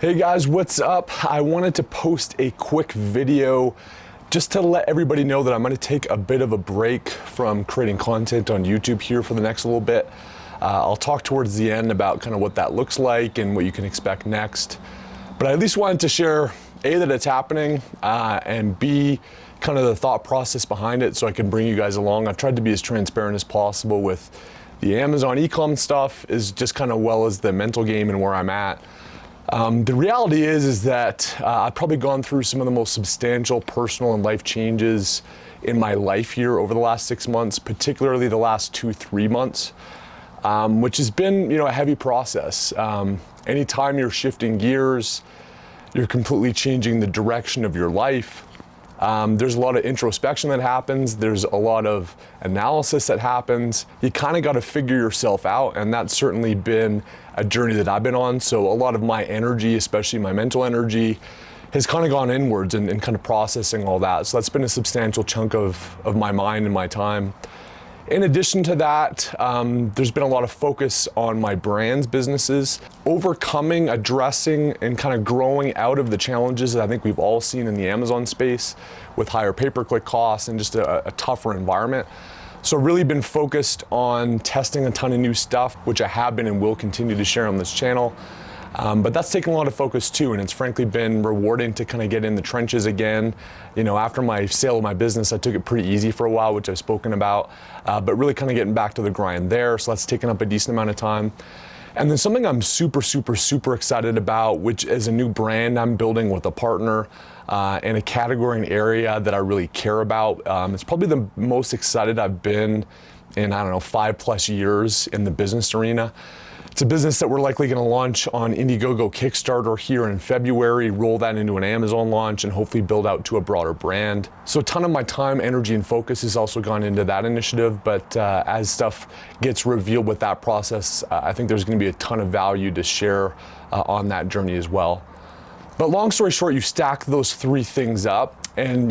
Hey guys, what's up? I wanted to post a quick video just to let everybody know that I'm going to take a bit of a break from creating content on YouTube here for the next little bit. I'll talk towards the end about kind of what that looks like and what you can expect next. But I at least wanted to share A, that it's happening, and B, kind of the thought process behind it so I can bring you guys along. I've tried to be as transparent as possible with the Amazon e-com stuff, as just kind of well as the mental game and where I'm at. The reality is that I've probably gone through some of the most substantial personal and life changes in my life here over the last 6 months, particularly the last 2-3 months, which has been, a heavy process. Anytime you're shifting gears, you're completely changing the direction of your life. There's a lot of introspection that happens. There's a lot of analysis that happens. You kind of got to figure yourself out, and that's certainly been a journey that I've been on. So a lot of my energy, especially my mental energy, has kind of gone inwards and kind of processing all that. So that's been a substantial chunk of my mind and my time. In addition to that, there's been a lot of focus on my brand's businesses, overcoming, addressing, and kind of growing out of the challenges that I think we've all seen in the Amazon space with higher pay-per-click costs and just a tougher environment. So really been focused on testing a ton of new stuff, which I have been and will continue to share on this channel. But that's taken a lot of focus too, and it's frankly been rewarding to kind of get in the trenches again. After my sale of my business, I took it pretty easy for a while, which I've spoken about, but really kind of getting back to the grind there. So that's taken up a decent amount of time. And then something I'm super excited about, which is a new brand I'm building with a partner in a category and area that I really care about. It's probably the most excited I've been in, 5+ years in the business arena. It's a business that we're likely going to launch on Indiegogo Kickstarter here in February, roll that into an Amazon launch, and hopefully build out to a broader brand. So a ton of my time, energy, and focus has also gone into that initiative, but as stuff gets revealed with that process, I think there's going to be a ton of value to share on that journey as well. But long story short, you stack those three things up, and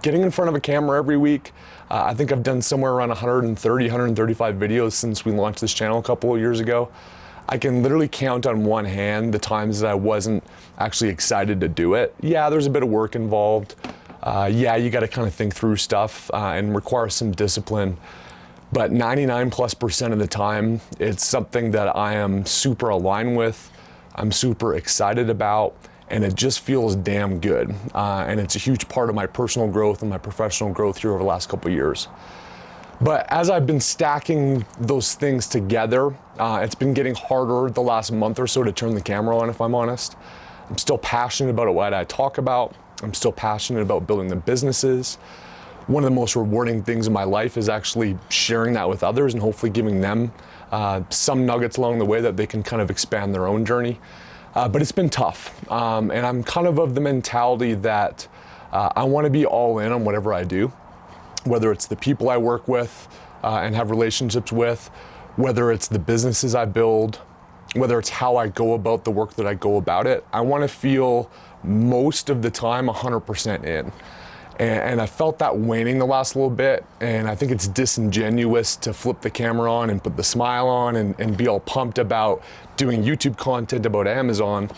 getting in front of a camera every week. I think I've done somewhere around 130, 135 videos since we launched this channel a couple of years ago. I can literally count on one hand the times that I wasn't actually excited to do it. Yeah, there's a bit of work involved. Yeah, you got to kind of think through stuff and require some discipline. But 99+% of the time, it's something that I am super aligned with, I'm super excited about, and it just feels damn good. And it's a huge part of my personal growth and my professional growth here over the last couple of years. But as I've been stacking those things together, it's been getting harder the last month or so to turn the camera on, if I'm honest. I'm still passionate about what I talk about. I'm still passionate about building the businesses. One of the most rewarding things in my life is actually sharing that with others and hopefully giving them some nuggets along the way that they can kind of expand their own journey. But it's been tough. And I'm kind of the mentality that I want to be all in on whatever I do. Whether it's the people I work with and have relationships with, whether it's the businesses I build, whether it's how I go about the work that I go about it, I want to feel most of the time 100% in. And I felt that waning the last little bit, and I think it's disingenuous to flip the camera on and put the smile on and be all pumped about doing YouTube content about Amazon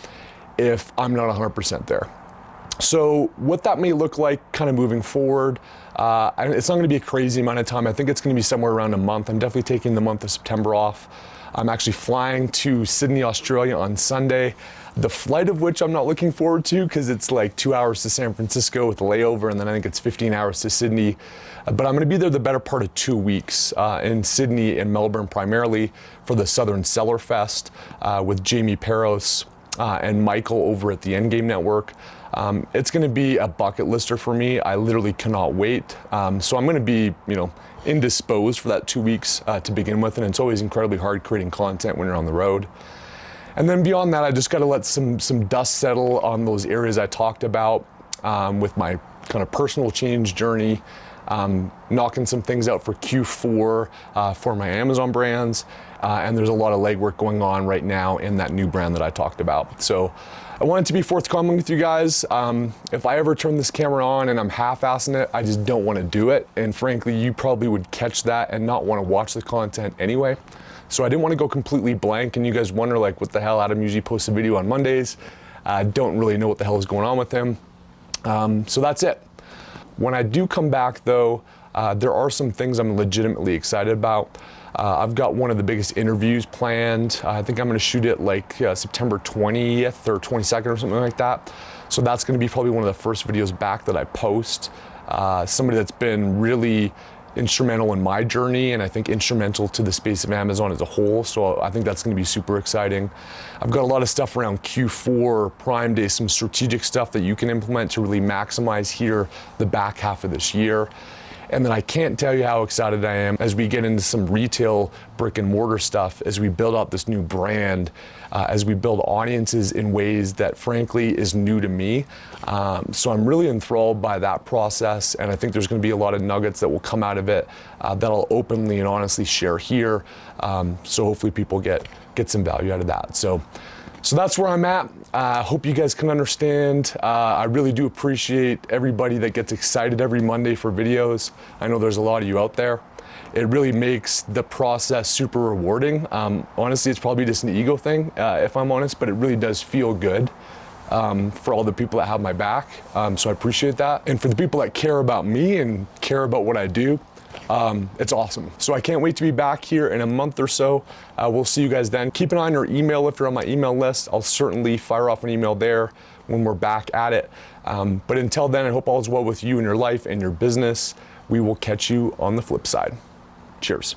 if I'm not 100% there. So what that may look like kind of moving forward, it's not going to be a crazy amount of time. I think it's going to be somewhere around a month. I'm definitely taking the month of September off. I'm actually flying to Sydney, Australia on Sunday, the flight of which I'm not looking forward to because it's like 2 hours to San Francisco with a layover, and then I think it's 15 hours to Sydney. But I'm going to be there the better part of 2 weeks in Sydney and Melbourne primarily for the Southern Seller Fest with Jamie Peros and Michael over at the Endgame Network. It's going to be a bucket lister for me. I literally cannot wait. So I'm going to be, indisposed for that 2 weeks to begin with, and it's always incredibly hard creating content when you're on the road. And then beyond that, I just got to let some dust settle on those areas I talked about with my kind of personal change journey, knocking some things out for Q4 for my Amazon brands, and there's a lot of legwork going on right now in that new brand that I talked about. So I wanted to be forthcoming with you guys. If I ever turn this camera on and I'm half-assing it, I just don't want to do it. And frankly, you probably would catch that and not want to watch the content anyway. So I didn't want to go completely blank and you guys wonder like, what the hell, Adam usually posts a video on Mondays. Don't really know what the hell is going on with him. So that's it. When I do come back though, there are some things I'm legitimately excited about. I've got one of the biggest interviews planned. I think I'm gonna shoot it like September 20th or 22nd or something like that. So that's gonna be probably one of the first videos back that I post. Somebody that's been really instrumental in my journey, and I think instrumental to the space of Amazon as a whole. So I think that's gonna be super exciting. I've got a lot of stuff around Q4, Prime Day, some strategic stuff that you can implement to really maximize here the back half of this year. And then I can't tell you how excited I am as we get into some retail brick and mortar stuff, as we build out this new brand, as we build audiences in ways that frankly is new to me. So I'm really enthralled by that process, and I think there's gonna be a lot of nuggets that will come out of it that I'll openly and honestly share here. So hopefully people get some value out of that. So that's where I'm at. Hope you guys can understand. I really do appreciate everybody that gets excited every Monday for videos. I know there's a lot of you out there. It really makes the process super rewarding. Honestly, it's probably just an ego thing, if I'm honest, but it really does feel good for all the people that have my back. So I appreciate that. And for the people that care about me and care about what I do, it's awesome. So I can't wait to be back here in a month or so. We'll see you guys then. Keep an eye on your email if you're on my email list. I'll certainly fire off an email there when we're back at it. But until then, I hope all is well with you and your life and your business. We will catch you on the flip side. Cheers.